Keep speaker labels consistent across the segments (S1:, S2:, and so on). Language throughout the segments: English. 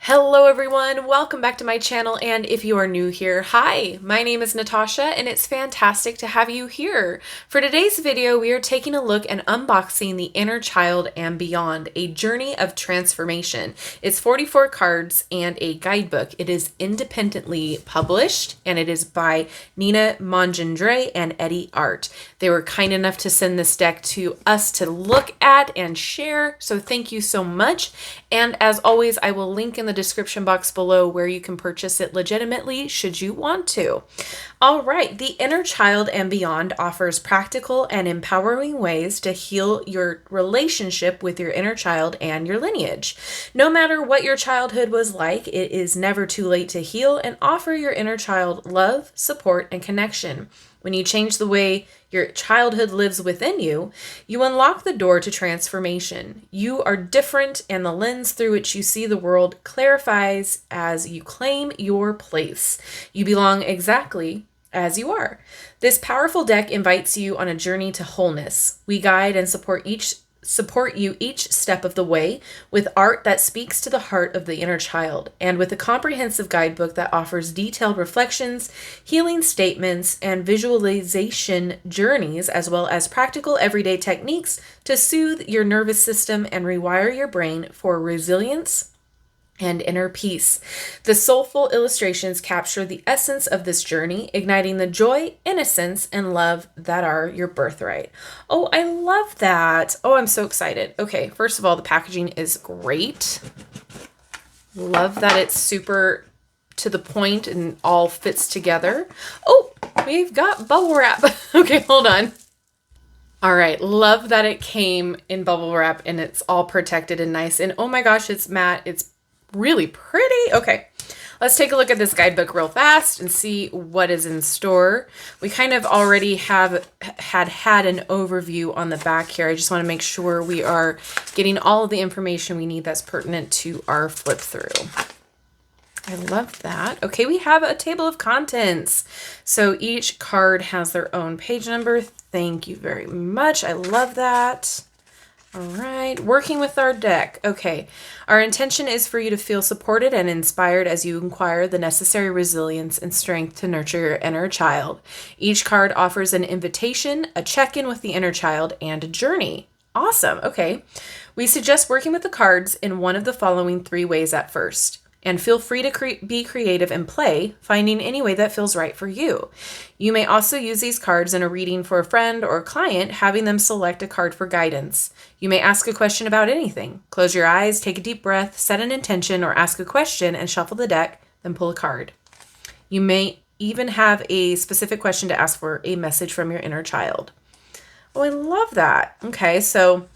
S1: Hello everyone, welcome back to my channel, and if you are new here, hi, my name is Natasha and it's fantastic to have you here. For today's video, we are taking a look and unboxing The Inner Child and Beyond, a journey of transformation. It's 44 cards and a guidebook. It is independently published and it is by Nina Mongendre and EdieArt. They were kind enough to send this deck to us to look at and share, so thank you so much. And as always, I will link in the description box below where you can purchase it legitimately should you want to. All right, The Inner Child and Beyond offers practical and empowering ways to heal your relationship with your inner child and your lineage. No matter what your childhood was like, it is never too late to heal and offer your inner child love, support, and connection. When you change the way your childhood lives within you, you unlock the door to transformation. You are different, and the lens through which you see the world clarifies as you claim your place. You belong exactly as you are. This powerful deck invites you on a journey to wholeness. We guide and support you each step of the way with art that speaks to the heart of the inner child, and with a comprehensive guidebook that offers detailed reflections, healing statements, and visualization journeys, as well as practical everyday techniques to soothe your nervous system and rewire your brain for resilience and inner peace. The soulful illustrations capture the essence of this journey, igniting the joy, innocence, and love that are your birthright. Oh, I love that. Oh, I'm so excited. Okay, first of all, the packaging is great. Love that it's super to the point and all fits together. Oh, we've got bubble wrap. Okay, hold on. All right, love that it came in bubble wrap and it's all protected and nice. And oh my gosh, it's matte. It's really pretty. Okay, let's take a look at this guidebook real fast and see what is in store. We kind of already have had an overview on the back here. I just want to make sure we are getting all of the information we need that's pertinent to our flip through. I love that. Okay, we have a table of contents. So each card has their own page number. Thank you very much. I love that. All right, working with our deck. Okay, our intention is for you to feel supported and inspired as you acquire the necessary resilience and strength to nurture your inner child. Each card offers an invitation, a check-in with the inner child, and a journey. Awesome. Okay, we suggest working with the cards in one of the following 3 ways at first. And feel free to be creative and play, finding any way that feels right for you. You may also use these cards in a reading for a friend or a client, having them select a card for guidance. You may ask a question about anything. Close your eyes, take a deep breath, set an intention, or ask a question and shuffle the deck, then pull a card. You may even have a specific question to ask for a message from your inner child. Oh, I love that. Okay, so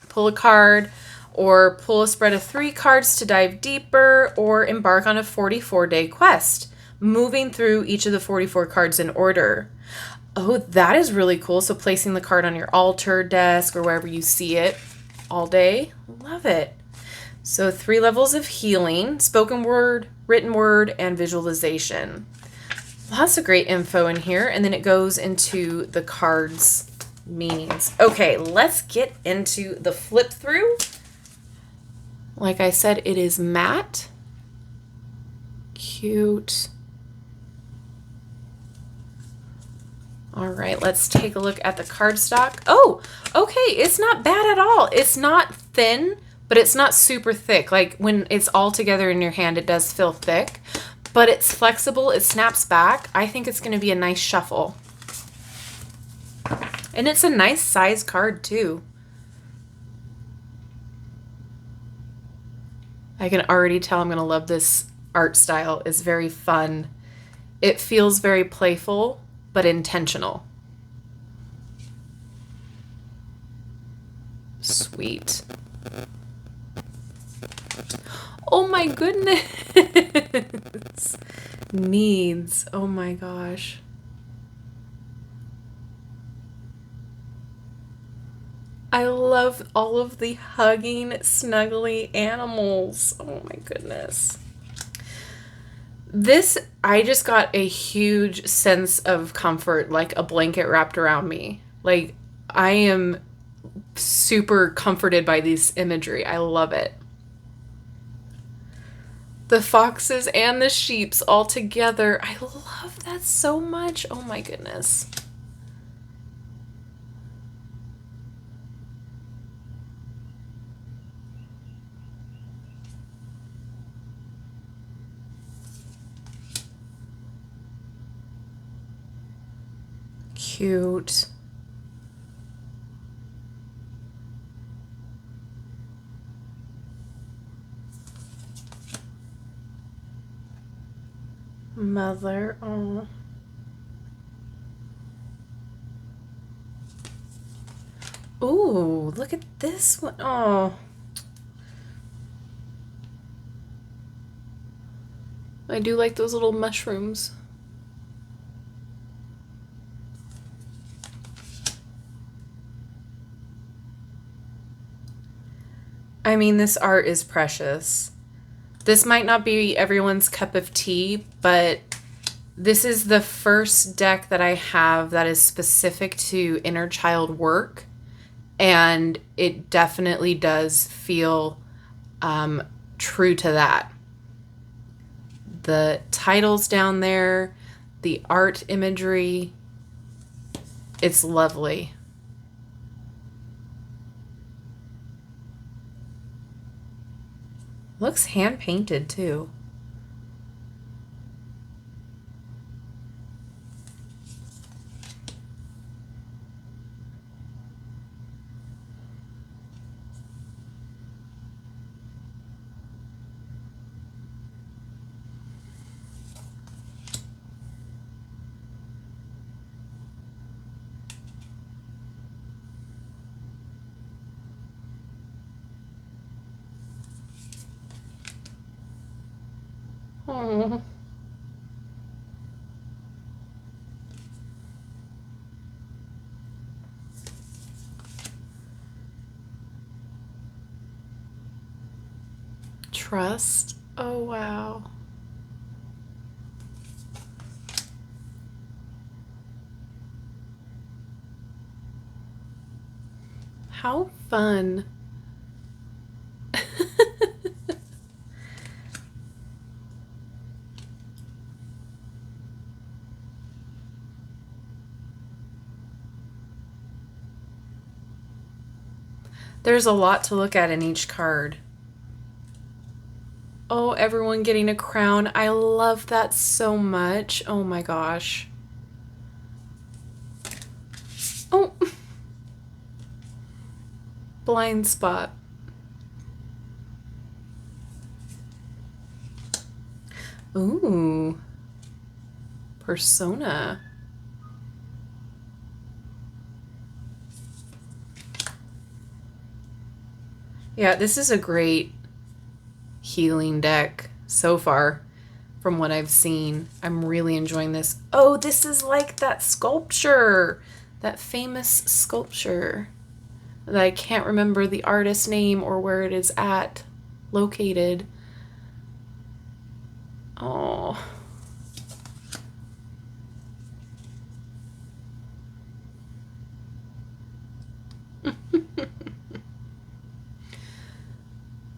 S1: pull a card, or pull a spread of 3 cards to dive deeper, or embark on a 44-day quest, moving through each of the 44 cards in order. Oh, that is really cool. So placing the card on your altar, desk, or wherever you see it all day. Love it. So 3 levels of healing: spoken word, written word, and visualization. Lots of great info in here. And then it goes into the cards' meanings. Okay, let's get into the flip through. Like I said, it is matte. Cute. All right, let's take a look at the cardstock. Oh, okay, it's not bad at all. It's not thin, but it's not super thick. Like when it's all together in your hand, it does feel thick, but it's flexible. It snaps back. I think it's going to be a nice shuffle. And it's a nice size card too. I can already tell I'm going to love this art style. It's very fun. It feels very playful, but intentional. Sweet. Oh my goodness. Needs. Oh my gosh. I love all of the hugging, snuggly animals. Oh my goodness. This, I just got a huge sense of comfort, like a blanket wrapped around me. Like, I am super comforted by this imagery. I love it. The foxes and the sheeps all together. I love that so much. Oh my goodness. Cute. Mother. Oh. Ooh, look at this one. Oh. I do like those little mushrooms. I mean, this art is precious. This might not be everyone's cup of tea, but this is the first deck that I have that is specific to inner child work, and it definitely does feel true to that. The titles down there, the art imagery, it's lovely. Looks hand painted too. Oh. Trust. Oh, wow. How fun. There's a lot to look at in each card. Oh, everyone getting a crown. I love that so much. Oh my gosh. Oh. Blind spot. Ooh. Persona. Yeah, this is a great healing deck so far from what I've seen. I'm really enjoying this. Oh, this is like that sculpture, that famous sculpture that I can't remember the artist's name or where it is located. Oh.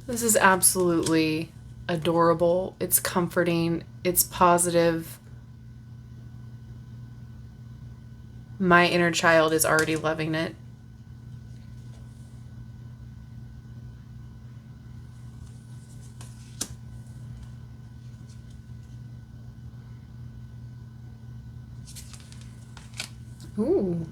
S1: This is absolutely adorable. It's comforting. It's positive. My inner child is already loving it. Ooh.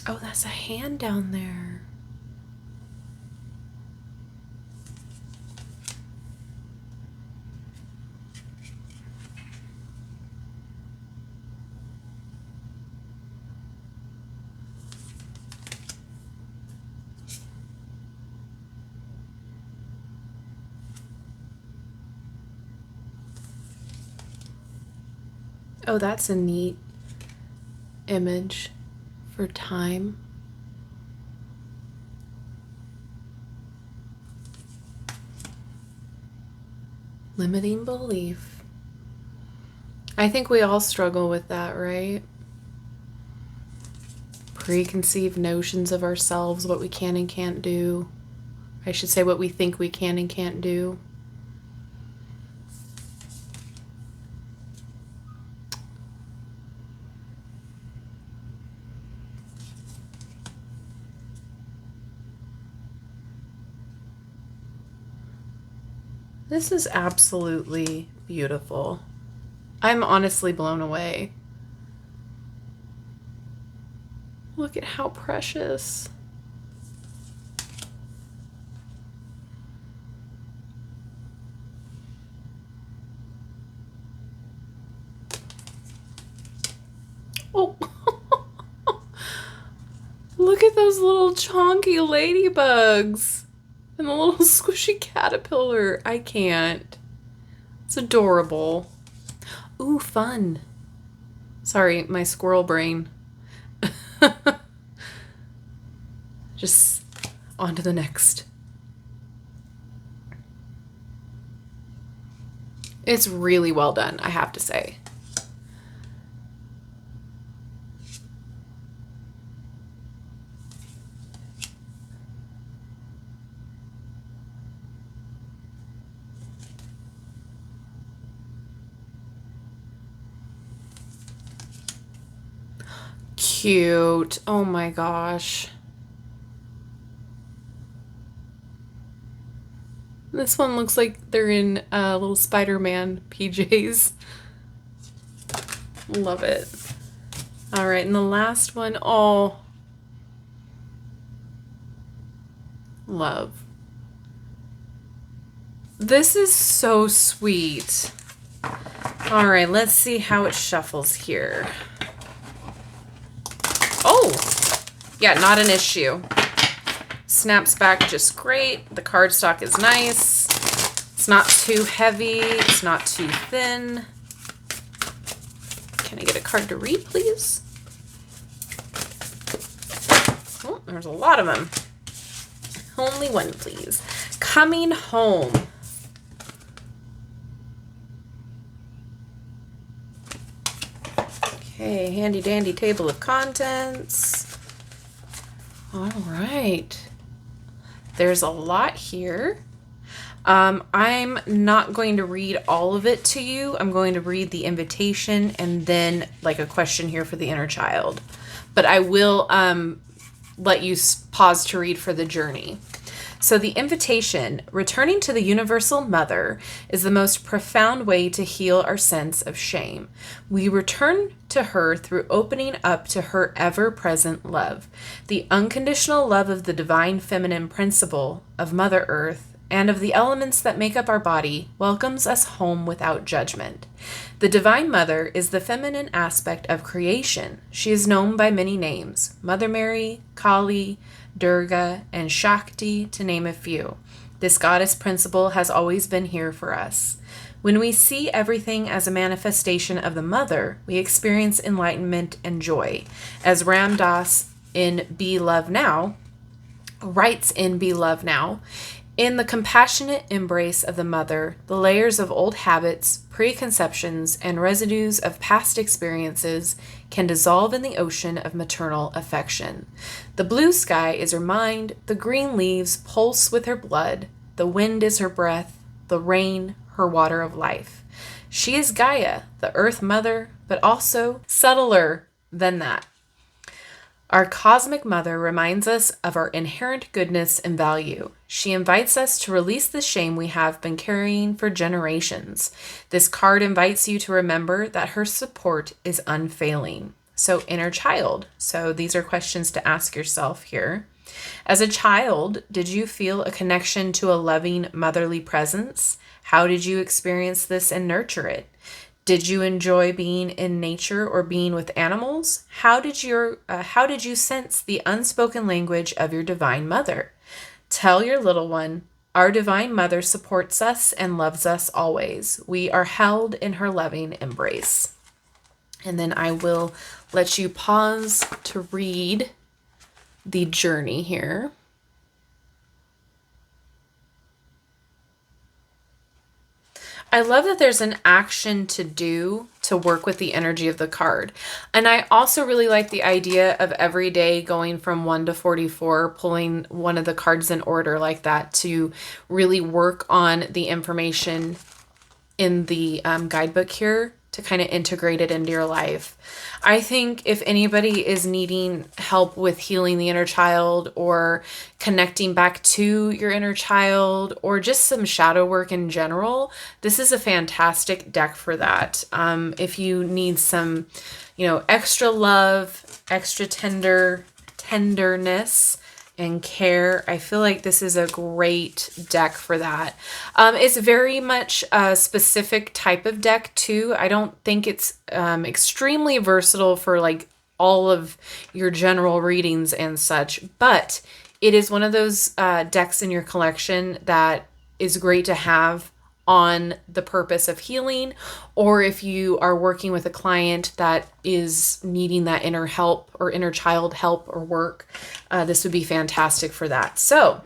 S1: Oh, that's a hand down there. Oh, that's a neat image for time. Limiting belief. I think we all struggle with that, right? Preconceived notions of ourselves, what we can and can't do. I should say what we think we can and can't do. This is absolutely beautiful. I'm honestly blown away. Look at how precious. Oh, look at those little chonky ladybugs and the little squishy caterpillar. I can't. It's adorable. Ooh, fun. Sorry, my squirrel brain. Just on to the next. It's really well done, I have to say. Cute. Oh my gosh. This one looks like they're in little Spider-Man PJs. Love it. All right, and the last one, oh, love. This is so sweet. All right, let's see how it shuffles here. Oh, yeah, not an issue. Snaps back just great. The cardstock is nice. It's not too heavy. It's not too thin. Can I get a card to read, please? Oh, there's a lot of them. Only one, please. Coming home. Okay, handy dandy table of contents. All right. There's a lot here. I'm not going to read all of it to you. I'm going to read the invitation and then like a question here for the inner child. But I will let you pause to read for the journey. So the invitation, returning to the universal mother, is the most profound way to heal our sense of shame. We return to her through opening up to her ever-present love, the unconditional love of the divine feminine principle of Mother Earth and of the elements that make up our body welcomes us home without judgment. The Divine Mother is the feminine aspect of creation. She is known by many names, Mother Mary, Kali, Durga, and Shakti, to name a few. This goddess principle has always been here for us. When we see everything as a manifestation of the Mother, we experience enlightenment and joy. As Ram Dass in Be Love Now writes in Be Love Now, in the compassionate embrace of the Mother, the layers of old habits, preconceptions, and residues of past experiences can dissolve in the ocean of maternal affection. The blue sky is her mind, the green leaves pulse with her blood, the wind is her breath, the rain, her water of life. She is Gaia, the Earth Mother, but also subtler than that. Our cosmic mother reminds us of our inherent goodness and value. She invites us to release the shame we have been carrying for generations. This card invites you to remember that her support is unfailing. So, inner child. So, these are questions to ask yourself here. As a child, did you feel a connection to a loving motherly presence? How did you experience this and nurture it? Did you enjoy being in nature or being with animals? How did you sense the unspoken language of your Divine Mother? Tell your little one, our Divine Mother supports us and loves us always. We are held in her loving embrace. And then I will let you pause to read the journey here. I love that there's an action to do to work with the energy of the card. And I also really like the idea of every day going from 1 to 44, pulling one of the cards in order like that to really work on the information in the guidebook here to kind of integrate it into your life. I think if anybody is needing help with healing the inner child or connecting back to your inner child or just some shadow work in general, this is a fantastic deck for that. If you need some, extra love, extra tenderness, and care, I feel like this is a great deck for that. It's very much a specific type of deck too. I don't think it's extremely versatile for like all of your general readings and such, but it is one of those decks in your collection that is great to have on the purpose of healing, or if you are working with a client that is needing that inner help or inner child help or work, this would be fantastic for that. So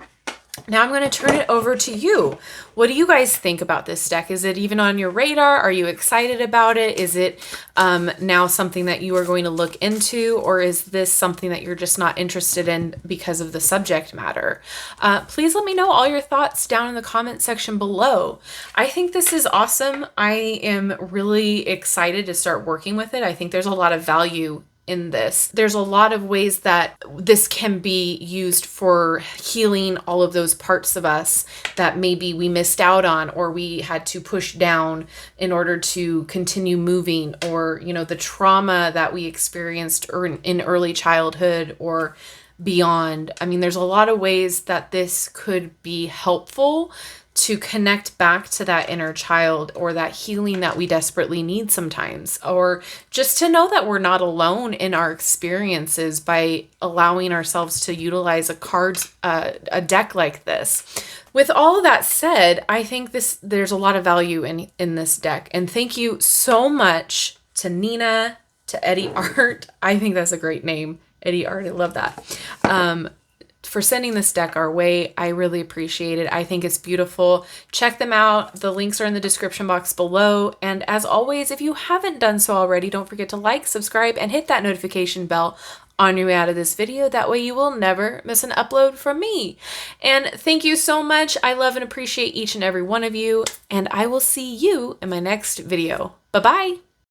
S1: now I'm going to turn it over to you. What do you guys think about this deck? Is it even on your radar? Are you excited about it? Is it now something that you are going to look into, or is this something that you're just not interested in because of the subject matter? Please let me know all your thoughts down in the comment section below. I think this is awesome. I am really excited to start working with it. I think there's a lot of value in this. There's a lot of ways that this can be used for healing all of those parts of us that maybe we missed out on or we had to push down in order to continue moving, or the trauma that we experienced in early childhood or beyond. I mean, there's a lot of ways that this could be helpful to connect back to that inner child or that healing that we desperately need sometimes, or just to know that we're not alone in our experiences by allowing ourselves to utilize a deck like this. With all of that said, I think there's a lot of value in this deck. And thank you so much to Nina, to EdieArt. I think that's a great name. EdieArt, I love that. For sending this deck our way. I really appreciate it. I think it's beautiful. Check them out. The links are in the description box below. And as always, if you haven't done so already, don't forget to like, subscribe, and hit that notification bell on your way out of this video. That way you will never miss an upload from me. And thank you so much. I love and appreciate each and every one of you. And I will see you in my next video. Bye-bye.